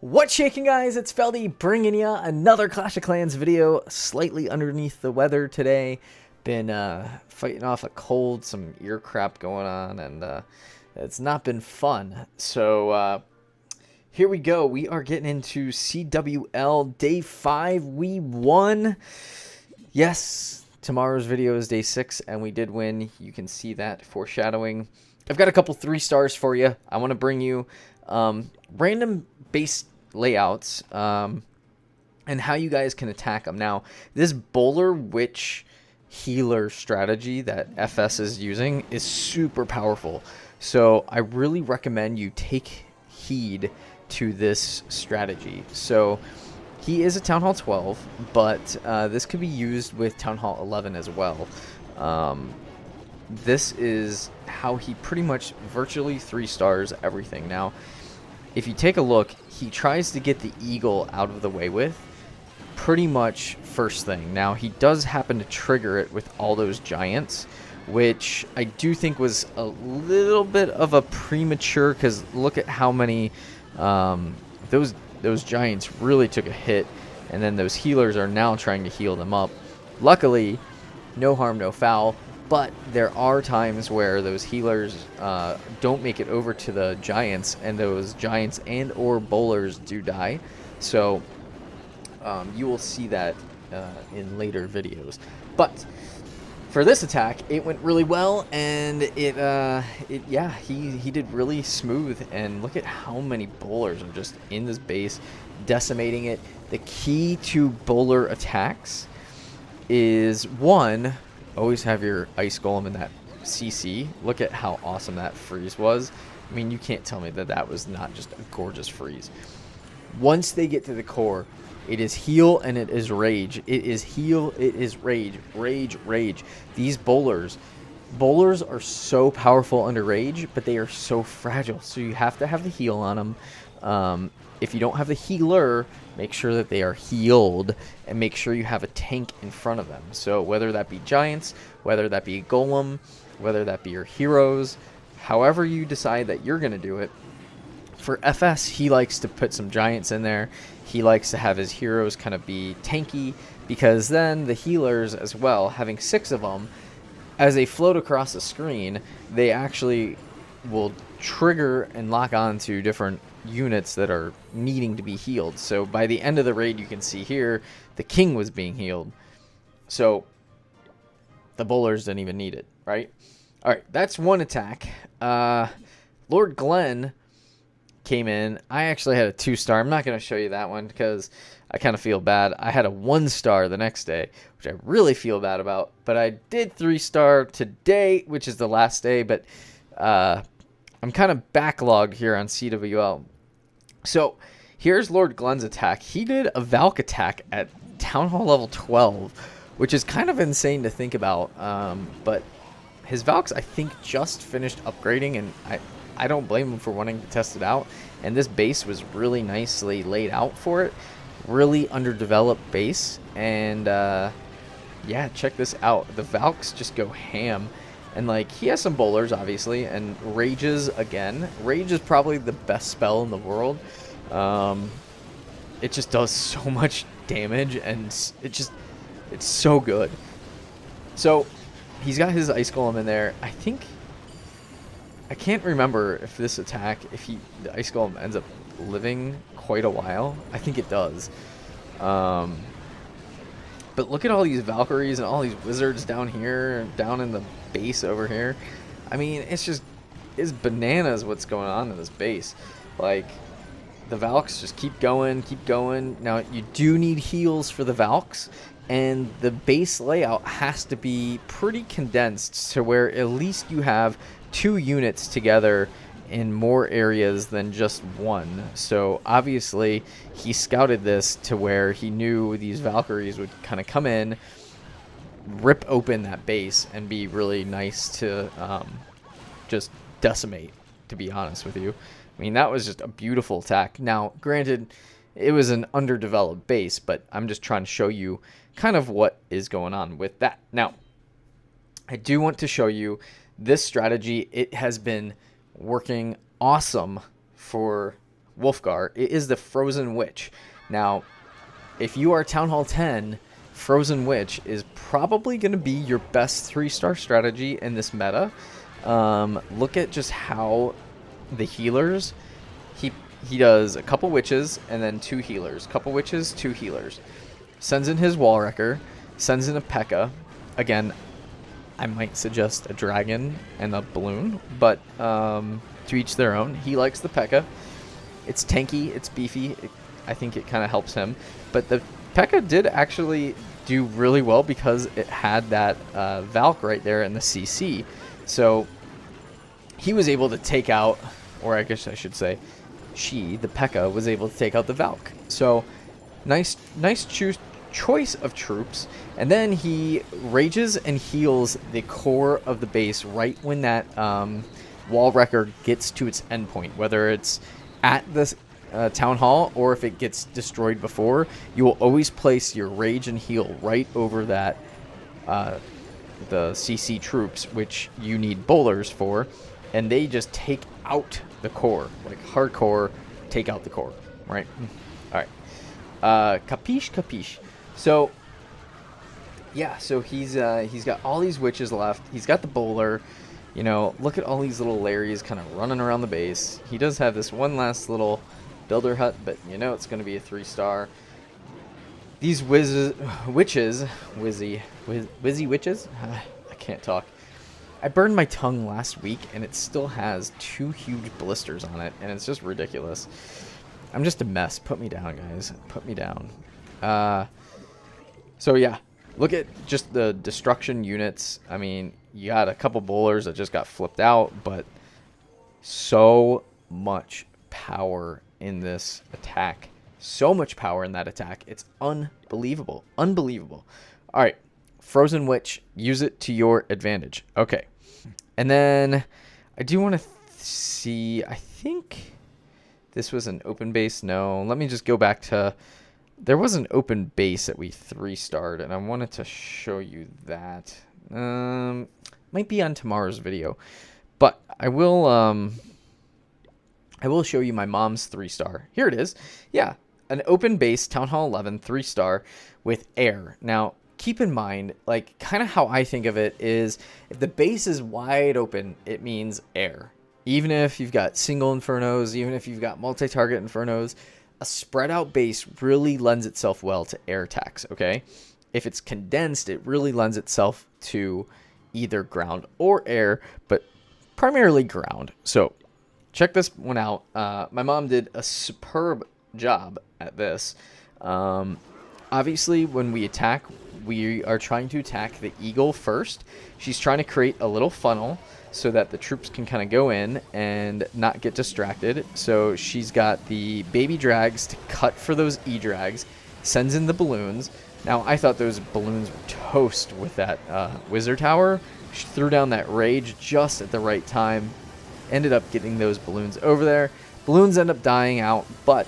What's shaking, guys? It's Feldy bringing ya another Clash of Clans video. Slightly underneath the weather today. Been fighting off a cold, some ear crap going on, and it's not been fun. So here we go. We are getting into CWL Day 5. We won. Yes, tomorrow's video is Day 6, and we did win. You can see that foreshadowing. I've got a couple 3 stars for you. I want to bring you random base layouts and how you guys can attack them. Now, this bowler witch healer strategy that FS is using is super powerful. So I really recommend you take heed to this strategy. So he is a Town Hall 12, but this could be used with Town Hall 11 as well. This is how he pretty much virtually 3 stars everything. Now, if you take a look, he tries to get the eagle out of the way with pretty much first thing. Now, he does happen to trigger it with all those giants, which I do think was a little bit of a premature, because look at how many those giants really took a hit, and then those healers are now trying to heal them up. Luckily, no harm, no foul. But there are times where those healers don't make it over to the giants, and those giants and or bowlers do die. So you will see that in later videos. But for this attack, it went really well, and yeah, he did really smooth. And look at how many bowlers are just in this base, decimating it. The key to bowler attacks is, one, always have your ice golem in that CC. Look at how awesome that freeze was. I mean, you can't tell me that that was not just a gorgeous freeze. Once they get to the core, it is heal and it is rage. It is heal, it is rage. Rage, rage. These bowlers are so powerful under rage, but they are so fragile. So you have to have the heal on them. If you don't have the healer, make sure that they are healed, and make sure you have a tank in front of them. So whether that be giants, whether that be golem, whether that be your heroes, however you decide that you're going to do it. For FS, he likes to put some giants in there. He likes to have his heroes kind of be tanky, because then the healers as well, having 6 of them, as they float across the screen, they actually will trigger and lock on to different units that are needing to be healed. So by the end of the raid, you can see here the king was being healed, so the bowlers didn't even need it, right? All right, that's one attack. Lord Glenn came in. I actually had a 2-star. I'm not going to show you that one because I kind of feel bad. I had a 1-star the next day, which I really feel bad about, but I did 3-star today, which is the last day. But I'm kind of backlogged here on CWL. So here's Lord Glenn's attack. He did a Valk attack at Town Hall level 12, which is kind of insane to think about. But his Valks, I think, just finished upgrading, and I don't blame him for wanting to test it out. And this base was really nicely laid out for it. Really underdeveloped base. And yeah, check this out. The Valks just go ham. And, like, he has some bowlers, obviously, and rages again. Rage is probably the best spell in the world. It just does so much damage, and it's so good. So, he's got his ice golem in there. I can't remember if this attack, the ice golem ends up living quite a while. I think it does. But look at all these Valkyries and all these wizards down here, down in the base over here. I mean, it's bananas what's going on in this base. Like, the Valks just keep going, keep going. Now, you do need heals for the Valks, and the base layout has to be pretty condensed to where at least you have 2 units together in more areas than just one. So obviously he scouted this to where he knew these Valkyries would kind of come in, rip open that base, and be really nice to just decimate, to be honest with you. I mean, that was just a beautiful attack. Now, granted, it was an underdeveloped base, but I'm just trying to show you kind of what is going on with that. Now, I do want to show you this strategy. It has been working awesome for Wolfgar. It is the Frozen Witch. Now, if you are Town Hall 10, Frozen Witch is probably going to be your best 3-star strategy in this meta. Look at just how the healers, he does a couple witches and then 2 healers. Couple witches, 2 healers. Sends in his wall wrecker, sends in a P.E.K.K.A. Again, I might suggest a dragon and a balloon, but to each their own. He likes the P.E.K.K.A. It's tanky, it's beefy. I think it kind of helps him. But the P.E.K.K.A. did actually do really well because it had that Valk right there in the CC. So he was able to take out, or I guess I should say, the P.E.K.K.A. was able to take out the Valk. So nice choice of troops. And then he rages and heals the core of the base right when that wall wrecker gets to its endpoint, whether it's at the town hall or if it gets destroyed before. You will always place your rage and heal right over that the CC troops, which you need bowlers for, and they just take out the core, like hardcore take out the core, right? All right, capiche. So yeah, so he's got all these witches left. He's got the bowler. You know, look at all these little Larrys kind of running around the base. He does have this one last little builder hut, but you know it's going to be a 3-star. These wizzy witches? I can't talk. I burned my tongue last week, and it still has 2 huge blisters on it, and it's just ridiculous. I'm just a mess. Put me down, guys. Put me down. So yeah, look at just the destruction units. I mean, you got a couple bowlers that just got flipped out, but so much power in this attack. So much power in that attack. It's unbelievable. Unbelievable. All right, Frozen Witch. Use it to your advantage. Okay. And then I do want to see, I think this was an open base. No, let me just go back to, there was an open base that we 3-starred, and I wanted to show you that. Might be on tomorrow's video, but I will show you my mom's 3-star. Here it is. Yeah, an open base Town Hall 11 3-star with air. Now, keep in mind, like, kind of how I think of it is, if the base is wide open, it means air. Even if you've got single infernos, even if you've got multi-target infernos, a spread out base really lends itself well to air attacks, okay? If it's condensed, it really lends itself to either ground or air, but primarily ground. So check this one out. My mom did a superb job at this. Obviously, when we attack, we are trying to attack the eagle first. She's trying to create a little funnel so that the troops can kind of go in and not get distracted. So she's got the baby drags to cut for those E-drags, sends in the balloons. Now, I thought those balloons were toast with that wizard tower. She threw down that rage just at the right time. Ended up getting those balloons over there. Balloons end up dying out, but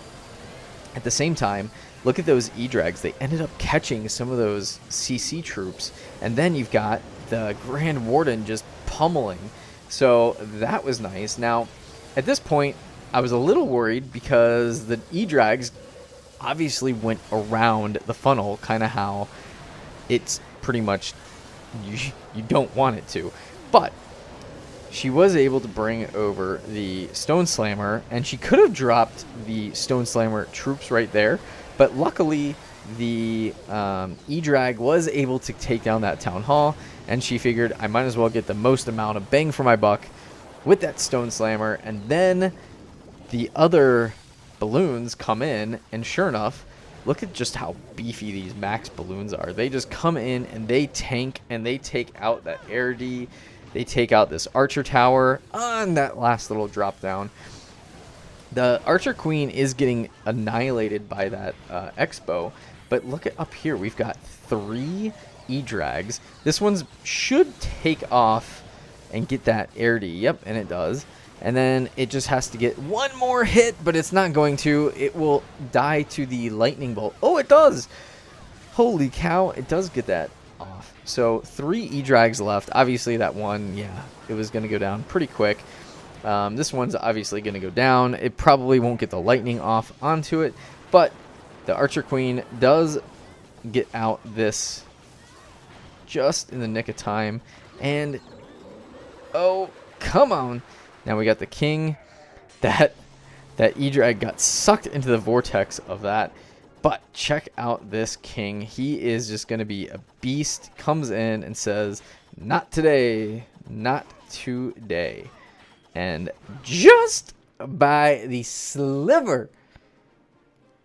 at the same time, look at those E-drags. They ended up catching some of those CC troops. And then you've got the Grand Warden just pummeling. So that was nice. Now, at this point, I was a little worried because the E-drags obviously went around the funnel, kind of how it's pretty much you don't want it to. But she was able to bring over the Stone Slammer, and she could have dropped the Stone Slammer troops right there. But luckily, the E-drag was able to take down that town hall, and she figured I might as well get the most amount of bang for my buck with that Stone Slammer. And then the other balloons come in, and sure enough, look at just how beefy these max balloons are. They just come in and they tank and they take out that air D. They take out this archer tower on that last little drop down. The Archer Queen is getting annihilated by that Expo, but look at up here. We've got 3 E-drags. This one should take off and get that air D. Yep, and it does. And then it just has to get one more hit, but it's not going to. It will die to the lightning bolt. Oh, it does. Holy cow, it does get that off. So 3 E-drags left. Obviously, that one, yeah, it was going to go down pretty quick. This one's obviously going to go down. It probably won't get the lightning off onto it, but the Archer Queen does get out this just in the nick of time. And, oh, come on. Now we got the king. That E-Drag got sucked into the vortex of that. But check out this king. He is just going to be a beast. Comes in and says, not today. Not today. And just by the sliver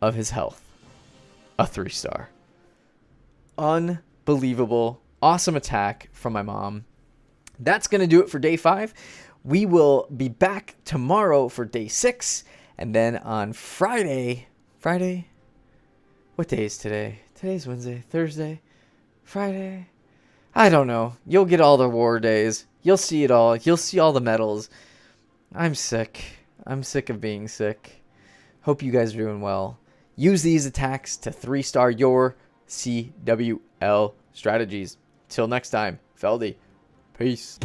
of his health, a 3-star. Unbelievable. Awesome attack from my mom. That's going to do it for day 5. We will be back tomorrow for day 6. And then on Friday, what day is today? Today's Wednesday, Thursday, Friday. I don't know. You'll get all the war days. You'll see it all. You'll see all the medals. I'm sick. I'm sick of being sick. Hope you guys are doing well. Use these attacks to 3-star your CWL strategies. Till next time, Feldy. Peace.